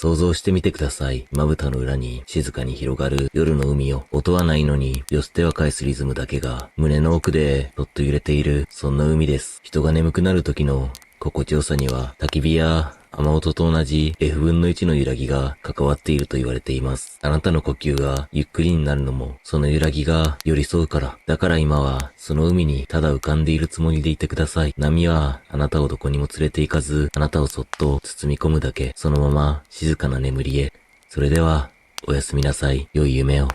想像してみてください。まぶたの裏に静かに広がる夜の海を。音はないのに、よ捨ては返すリズムだけが、胸の奥でそっと揺れている、そんな海です。人が眠くなる時の心地よさには、焚き火や雨音と同じ F 分の1の揺らぎが関わっていると言われています。あなたの呼吸がゆっくりになるのも、その揺らぎが寄り添うから。だから今は、その海にただ浮かんでいるつもりでいてください。波は、あなたをどこにも連れて行かず、あなたをそっと包み込むだけ。そのまま、静かな眠りへ。それでは、おやすみなさい。良い夢を。